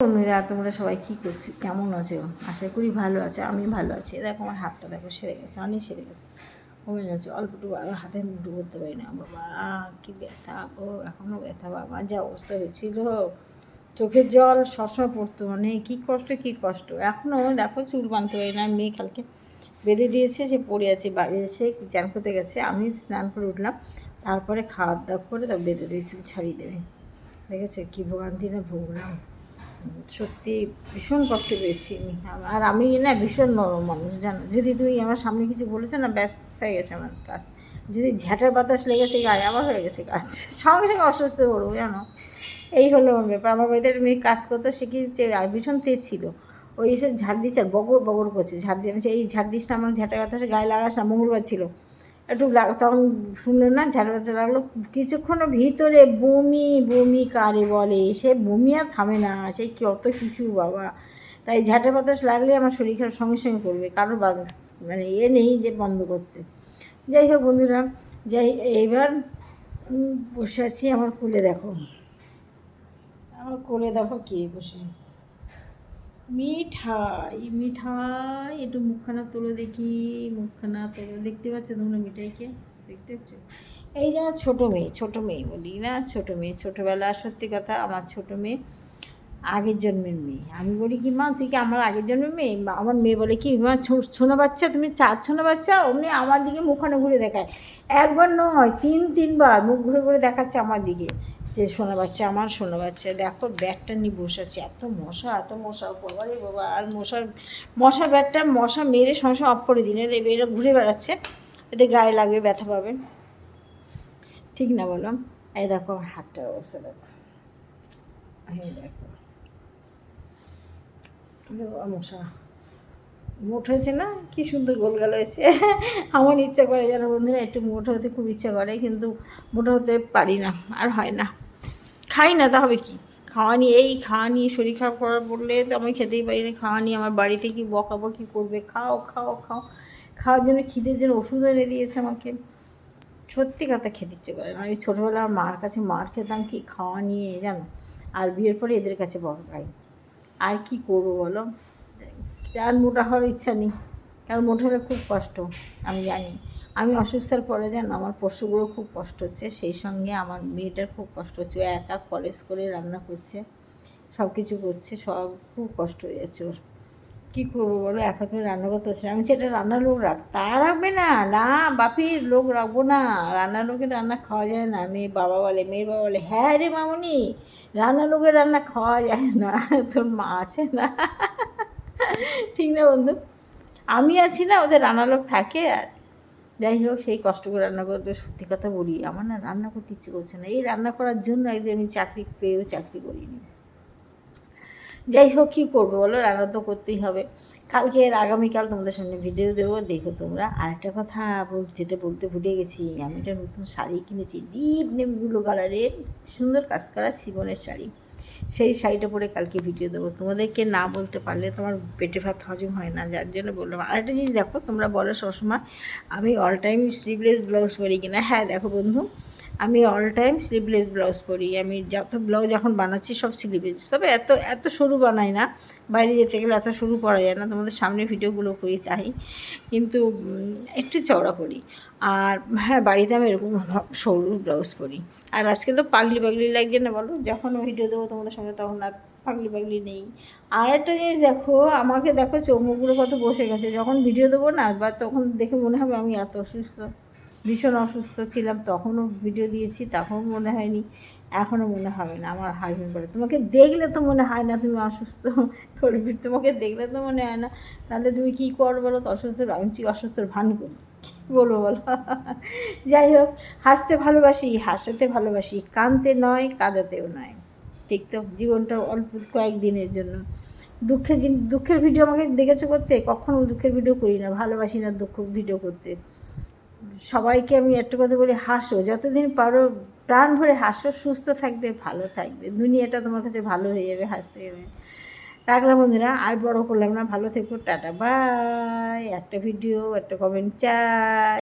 বন্ধুরা, তোমরা সবাই কী করছো, কেমন আছো? আশা করি ভালো আছো। আমি ভালো আছি। দেখো আমার হাতটা দেখো সেরে গেছে, অনেক সেরে গেছে, কমে যাচ্ছে অল্পটুকু। আর হাতের মুঠো করতে পারি না। বাবা কী ব্যথা গো, এখনও ব্যথা। বাবা যা অবস্থা হয়েছিল, চোখের জল সবসময় পড়তো, মানে কী কষ্ট। এখনও দেখো চুল বাঁধতে পারি না। মেয়ে কালকে বেঁধে দিয়েছে, সে পড়ে আছে। বাড়ি এসে চান করতে গেছে, আমি স্নান করে উঠলাম, তারপরে খাওয়া দাওয়া করে তার বেঁধে দিয়ে চুল ছাড়িয়ে দেবে। দেখেছো কী ভোগান্তি না ভুগলাম। সত্যি ভীষণ কষ্ট পেয়েছি আমি। আর আমি না ভীষণ নরম মানুষ, জানো। যদি তুমি আমার সামনে কিছু বলেছো না, ব্যাস হয়ে গেছে আমার কাজ। যদি ঝ্যাঁটার বাতাস লেগেছে গায়ে, আবার হয়ে গেছে কাজ, সঙ্গে সঙ্গে অসুস্থ পড়বো, জানো। এই হলো আমার ব্যাপার। আমার বাড়িতে একটা মেয়ে কাজ করতো, সে কি ভীষণ তেজ ছিল। ওই এসে ঝাড় দিচ্ছে আর বগর বগর করছে, ঝাড় দিয়ে। আমি এই ঝাড় দিস না, আমার ঝ্যাঁটার বাতাসে গায়ে লাগাস না। মঙ্গলবার ছিল, একটু তখন শুনলো না, ঝাড়া বাচ্চা লাগলো। কিছুক্ষণের ভিতরে বমি কারে বলে, সে বমি আর থামে না, সে কত কিছু বাবা। তাই ঝাঁটা বাতাস লাগলে আমার শরীর খারাপ সঙ্গে সঙ্গে করবে, কারোর মানে নেই যে বন্ধ করতে। যাই হোক বন্ধুরা, এইবার বসে আছি। আমার কোলে দেখো কে বসে। মিঠাই একটু মুখখানা তোলো দেখি, মুখখানা তোলো। দেখতে পাচ্ছ তোমরা মিঠাইকে? দেখতে পাচ্ছ? এই যে আমার ছোটো মেয়ে বলি না, ছোটো মেয়ে। ছোটোবেলা সত্যি কথা, আমার ছোটো মেয়ে আগের জন্মের মেয়ে। আমি বলি কি মা তুই কি আমার আগের জন্মের মেয়ে? আমার মেয়ে বলে কি মা ছোনো বাচ্চা, তুমি 4 ছোনো বাচ্চা। অমনি আমার দিকে মুখখানা ঘুরে দেখায়, একবার নয় 3-3 বার মুখ ঘুরে ঘুরে দেখাচ্ছে আমার দিকে, যে সোনা বাচ্চা, আমার সোনা বাচ্চা। দেখো ব্যাটটা নিয়ে বসে আছে, এত মশা বাবা রে বাবা। আর মশার ব্যাটটা মশা মেরে সঙ্গে অফ করে দিন। এরা ঘুরে বেড়াচ্ছে, এদের গায়ে লাগবে, ব্যথা পাবে, ঠিক না বললাম? এই দেখো আমার হাতটার অবস্থা দেখো, এই দেখো মশা মোট হয়েছে না, কি সুন্দর গোলগাল হয়েছে। আমার ইচ্ছা করে যেন বন্ধুরা, একটু মোটা হতে খুব ইচ্ছা করে, কিন্তু মোটা হতে পারি না, আর হয় না। খাই না, তা হবে কি? খাওয়া নিয়ে শরীর খারাপ করার পড়লে তো আমি খেতেই পারি না। খাওয়া নিয়ে আমার বাড়িতে কি বকাবকি করবে, খাও খাওয়ার জন্য, খিদের জন্য ওষুধ এনে দিয়েছে আমাকে। সত্যি কথা খেতে ইচ্ছে করে না। আমি ছোটোবেলা মার কাছে মার খেতাম কি খাওয়া নিয়ে, জানো। আর বিয়ের পরে এদের কাছে বকা খাই। আর কি করবো বলো? আর মোটা হওয়ার ইচ্ছা নেই, কারণ মোটা হলে খুব কষ্ট, আমি জানি। আমি অসুস্থতার পরে জানো আমার পশুগুলো খুব কষ্ট হচ্ছে, সেই সঙ্গে আমার মেয়েটার খুব কষ্ট হচ্ছে। ও একা কলেজ করে রান্না করছে, সব কিছু করছে, সব খুব কষ্ট হয়ে যাচ্ছে ওর। কী করবো বলো, একা তুমি রান্না করতে হচ্ছে। আমি সেটা রান্নার লোক তা রাখবে না, না বাপির লোক রাখবো না। রান্নার লোকের রান্না খাওয়া যায় না। মেয়ের বাবা বলে হ্যাঁ রে মামুনি, রান্নার লোকের রান্না খাওয়া যায় না, তোর মা আছে না। ঠিক না বন্ধু? আমি আছি না, ওদের রান্নার লোক থাকে। আর যাই হোক, সেই কষ্ট করে রান্না করতে, সত্যি কথা বলি আমার না রান্না করতে ইচ্ছে করছে না। এই রান্না করার জন্য একদিন আমি চাকরি পেয়েও চাকরি করিনি। যাই হোক, কী করবো বলো, রান্না তো করতেই হবে। আগামীকাল তোমাদের সামনে ভিডিও দেবো, দেখো তোমরা। আরেকটা কথা যেটা বলতে ভুলে গেছি, আমি একটা নতুন শাড়ি কিনেছি, ডিপ নেভি ব্লু কালারের, সুন্দর কাজ করা সিবনের শাড়ি। সেই শাড়িটা পরে কালকে ভিডিও দেবো। তোমাদেরকে না বলতে পারলে তোমার পেটে ভাত হজম হয় না, যার জন্য বললাম। আরেকটা জিনিস দেখো, তোমরা বলো সবসময় আমি অল টাইম স্লিভলেস ব্লাউজ পরি কিনা। হ্যাঁ দেখো বন্ধু, আমি অল টাইম স্লিভলেস ব্লাউজ পরি। আমি যত ব্লাউজ এখন বানাচ্ছি সব স্লিভলেস, তবে এত সরু বানাই না। বাইরে যেতে গেলে এত সরু পরা যায় না, তোমাদের সামনে ভিডিওগুলো করি তাই, কিন্তু একটু চওড়া করি। আর হ্যাঁ, বাড়িতে আমি এরকম সরু ব্লাউজ পরি। আর আজকে তো পাগলি লাগছে না বলো? যখন ভিডিও দেবো তোমাদের সামনে তখন আর পাগলি নেই। আর একটা জিনিস দেখো, আমাকে দেখো চোখমুখগুলো কত বসে গেছে। যখন ভিডিও দেবো না, বা তখন দেখে মনে হবে আমি এত অসুস্থ, ভীষণ অসুস্থ ছিলাম। তখনও ভিডিও দিয়েছি, তখন মনে হয়নি, এখনও মনে হবে না। আমার হাজবেন্ড বলে তোমাকে দেখলে তো মনে হয় না তুমি অসুস্থ, তোমাকে দেখলে তো মনে হয় না, তাহলে তুমি কী করো বলো তো? আমি অসুস্থর ভান করি, কী বলবো বলো? যাই হোক, হাসাতে ভালোবাসি, কাঁদতে নয়, কাঁদাতেও নয়, ঠিক তো? জীবনটা অল্প কয়েকদিনের জন্য। দুঃখের ভিডিও আমাকে দেখেছো করতে? কখনো দুঃখের ভিডিও করি না, ভালোবাসি না দুঃখ ভিডিও করতে। সবাইকে আমি একটা কথা বলি, হাসো, যতদিন পারো প্রাণ ভরে হাসো, সুস্থ থাকবে, ভালো থাকবে, দুনিয়াটা তোমার কাছে ভালো হয়ে যাবে, হাসতে যাবে। রাখলাম বন্ধুরা, আর বড় করলাম না, ভালো থেকো, টাটা বাই। একটা ভিডিও, একটা কমেন্ট চাই।